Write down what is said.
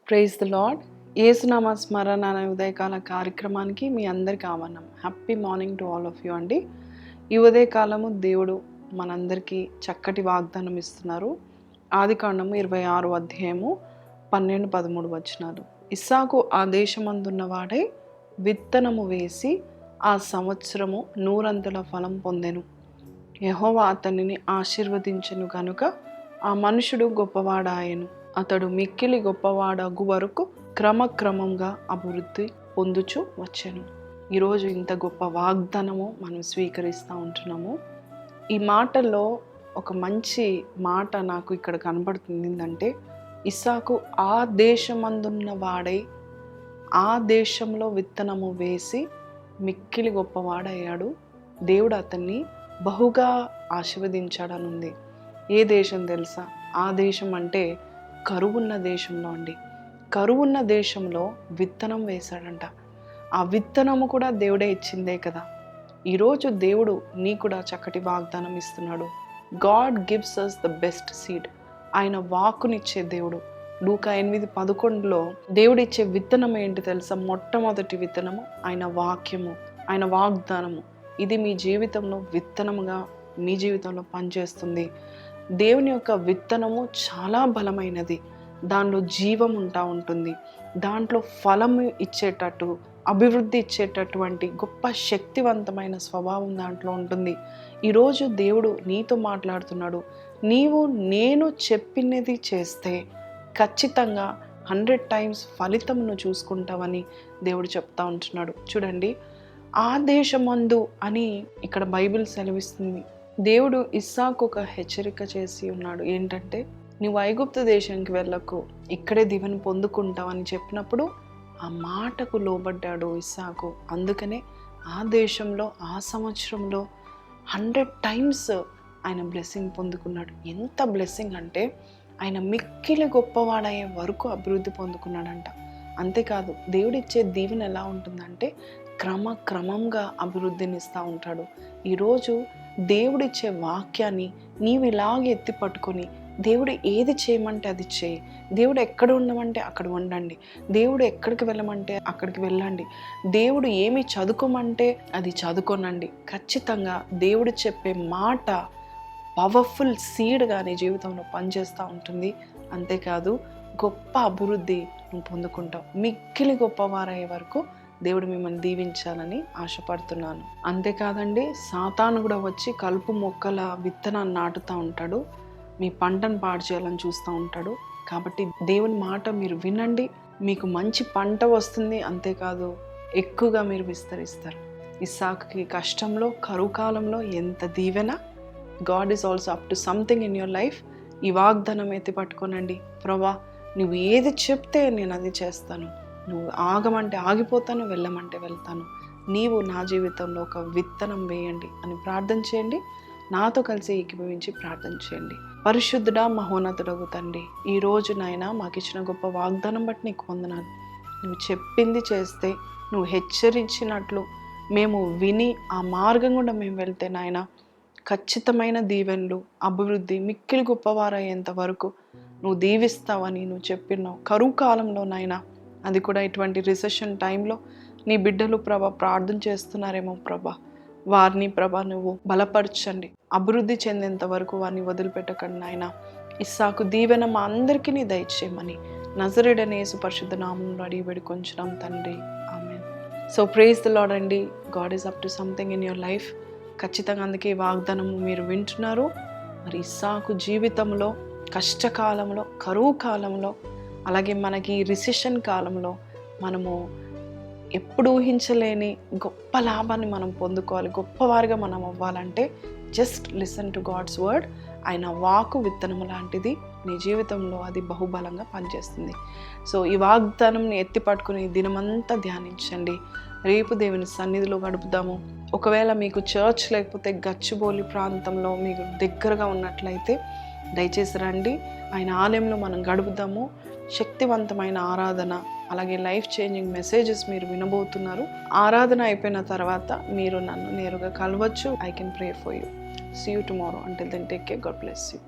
Praise the lord. యేసునామ స్మరణ అనే ఉదయకాల కార్యక్రమానికి మీ అందరికీ ఆహ్వానం. Happy morning to all of you అండి. ఈ ఉదయకాలము దేవుడు మనందరికీ చక్కటి వాగ్దానం ఇస్తున్నారు. ఆదికాండము 26వ అధ్యాయము 12-13 వచనాలు. ఇస్సాకు ఆ దేశమందున్న వాడై విత్తనము వేసి ఆ సంవత్సరము నూరంతుల ఫలం పొందెను. యెహోవా అతనిని ఆశీర్వదించెను గనుక ఆ మనుషుడు గొప్పవాడాయెను. అతడు మిక్కిలి గొప్పవాడగు వరకు క్రమక్రమంగా అభివృద్ధి పొందుచు వచ్చెను. ఈరోజు ఇంత గొప్ప వాగ్దానము మనం స్వీకరిస్తూ ఉంటున్నాము. ఈ మాటల్లో ఒక మంచి మాట నాకు ఇక్కడ కనబడుతుంది. ఏంటంటే ఇస్సాకు ఆ దేశమందున్న వాడై ఆ దేశంలో విత్తనము వేసి మిక్కిలి గొప్పవాడయ్యాడు. దేవుడు అతన్ని బహుగా ఆశీర్వదించాడని ఉంది. ఏ దేశం తెలుసా? ఆ దేశం అంటే కరువున్న దేశంలో అండి. కరువున్న దేశంలో విత్తనం వేశాడంట. ఆ విత్తనము కూడా దేవుడే ఇచ్చిందే కదా. ఈరోజు దేవుడు నీ కూడా చక్కటి వాగ్దానం ఇస్తున్నాడు. God gives us the best seed. ఆయన వాక్కునిచ్చే దేవుడు. లూకా 8:11లో దేవుడిచ్చే విత్తనం ఏంటి తెలుసా? మొట్టమొదటి విత్తనము ఆయన వాక్యము, ఆయన వాగ్దానము. ఇది మీ జీవితంలో విత్తనముగా మీ జీవితంలో పనిచేస్తుంది. దేవుని యొక్క విత్తనము చాలా బలమైనది. దానిలో జీవం ఉంటుంది. దాంట్లో ఫలము ఇచ్చేటట్టు, అభివృద్ధి ఇచ్చేటటువంటి గొప్ప శక్తివంతమైన స్వభావం దాంట్లో ఉంటుంది. ఈరోజు దేవుడు నీతో మాట్లాడుతున్నాడు. నీవు నేను చెప్పినది చేస్తే ఖచ్చితంగా 100 times ఫలితమును చూసుకుంటావని దేవుడు చెప్తా ఉంటున్నాడు. చూడండి, ఆ దేశమందు అని ఇక్కడ బైబిల్ సెలవిస్తుంది. దేవుడు ఇస్సాకు ఒక హెచ్చరిక చేసి ఉన్నాడు. ఏంటంటే, నువ్వు ఐగుప్తు దేశానికి వెళ్ళకు, ఇక్కడే దీవెన పొందుకుంటావని చెప్పినప్పుడు ఆ మాటకు లోబడ్డాడు ఇస్సాకు. అందుకనే ఆ దేశంలో ఆ సంవత్సరంలో 100 times ఆయన బ్లెస్సింగ్ పొందుకున్నాడు. ఎంత బ్లెస్సింగ్ అంటే ఆయన మిక్కిలి గొప్పవాడయ్యే వరకు అభివృద్ధి పొందుకున్నాడంట. అంతేకాదు, దేవుడిచ్చే దీవెన ఎలా ఉంటుందంటే క్రమంగా అభివృద్ధిని ఇస్తూ ఉంటాడు. ఈరోజు దేవుడిచ్చే వాక్యాన్ని నీవు ఇలాగే ఎత్తి పట్టుకొని, దేవుడు ఏది చేయమంటే అది చేయి. దేవుడు ఎక్కడ ఉండమంటే అక్కడ ఉండండి. దేవుడు ఎక్కడికి వెళ్ళమంటే అక్కడికి వెళ్ళండి. దేవుడు ఏమి చదువుకోమంటే అది చదువుకోనండి. ఖచ్చితంగా దేవుడు చెప్పే మాట పవర్ఫుల్ సీడ్గా నీ జీవితంలో పనిచేస్తూ ఉంటుంది. అంతేకాదు, గొప్ప అభివృద్ధి నువ్వు పొందుకుంటావు. మిక్కిలి గొప్పవారయ్యే వరకు దేవుడు మిమ్మల్ని దీవించాలని ఆశపడుతున్నాను. అంతేకాదండి, సాతాను కూడా వచ్చి కలుపు మొక్కల విత్తనాన్ని నాటుతూ ఉంటాడు. మీ పంటను పాడు చేయాలని చూస్తూ ఉంటాడు. కాబట్టి దేవుని మాట మీరు వినండి. మీకు మంచి పంట వస్తుంది. అంతేకాదు, ఎక్కువగా మీరు విస్తరిస్తారు. ఇస్సాకుకి కష్టంలో, కరువు కాలంలో ఎంత దీవెన. God is also up to something in your life. ఈ వాగ్దానం ఎత్తి పట్టుకోనండి. ప్రభా, నువ్వు ఏది చెప్తే నేను అది చేస్తాను. నువ్వు ఆగమంటే ఆగిపోతాను, వెళ్ళమంటే వెళ్తాను. నీవు నా జీవితంలో ఒక విత్తనం వేయండి అని ప్రార్థన చేయండి. నాతో కలిసి ఏకీభవించి ప్రార్థన చేయండి. పరిశుద్ధుడా, మహోన్నతుడగు తండ్రి, ఈరోజు నాయన మాకు ఇచ్చిన గొప్ప వాగ్దానం బట్టి నీకు వందనాలు. నువ్వు చెప్పింది చేస్తే, నువ్వు హెచ్చరించినట్లు మేము విని ఆ మార్గం కూడా మేము వెళ్తే నాయన ఖచ్చితమైన దీవెనలు, అభివృద్ధి, మిక్కిలి గొప్పవారయ్యేంత వరకు నువ్వు దీవిస్తావని నువ్వు చెప్పినావు. కరువు కాలంలో నాయన, అది కూడా ఇటువంటి రిసెషన్ టైంలో నీ బిడ్డలు ప్రభా ప్రార్థన చేస్తున్నారేమో ప్రభా, వారిని ప్రభా నువ్వు బలపరచండి. అభివృద్ధి చెందేంత వరకు వారిని వదిలిపెట్టకండి నాయన. ఇస్సాకు దీవెన మా అందరికీ నీ దయచేయమని నజరేయుడైన యేసు పరిశుద్ధ నామములో అడిగి వేడుకొంచున్నాం తండ్రి. ఆమేన్. సో ప్రైజ్ ది లార్డ్ అండి. God is up to something in your life. ఖచ్చితంగా అందుకే ఈ వాగ్దానము మీరు వింటున్నారు. మరి ఇస్సాకు జీవితంలో కష్టకాలంలో, కరువు కాలంలో, అలాగే మనకి రిసెషన్ కాలంలో మనము ఎప్పుడు ఊహించలేని గొప్ప లాభాన్ని మనం పొందుకోవాలి. గొప్పవారిగా మనం అవ్వాలంటే just listen to God's word. ఆయన వాకు విత్తనము లాంటిది. నీ జీవితంలో అది బహుబలంగా పనిచేస్తుంది. సో ఈ వాగ్దానంని ఎత్తి పట్టుకుని దినమంతా ధ్యానించండి. రేపు దేవుని సన్నిధిలో గడుపుదాము. ఒకవేళ మీకు చర్చ్ లేకపోతే గచ్చిబౌలి ప్రాంతంలో మీకు దగ్గరగా ఉన్నట్లయితే దయచేసి రండి. ఆయన ఆలయంలో మనం గడుపుదాము. శక్తివంతమైన ఆరాధన, అలాగే లైఫ్ చేంజింగ్ మెసేజెస్ మీరు వినబోతున్నారు. ఆరాధన అయిపోయిన తర్వాత మీరు నన్ను నేరుగా కలవచ్చు. I can pray for you. See you tomorrow. Until then take care. God bless you.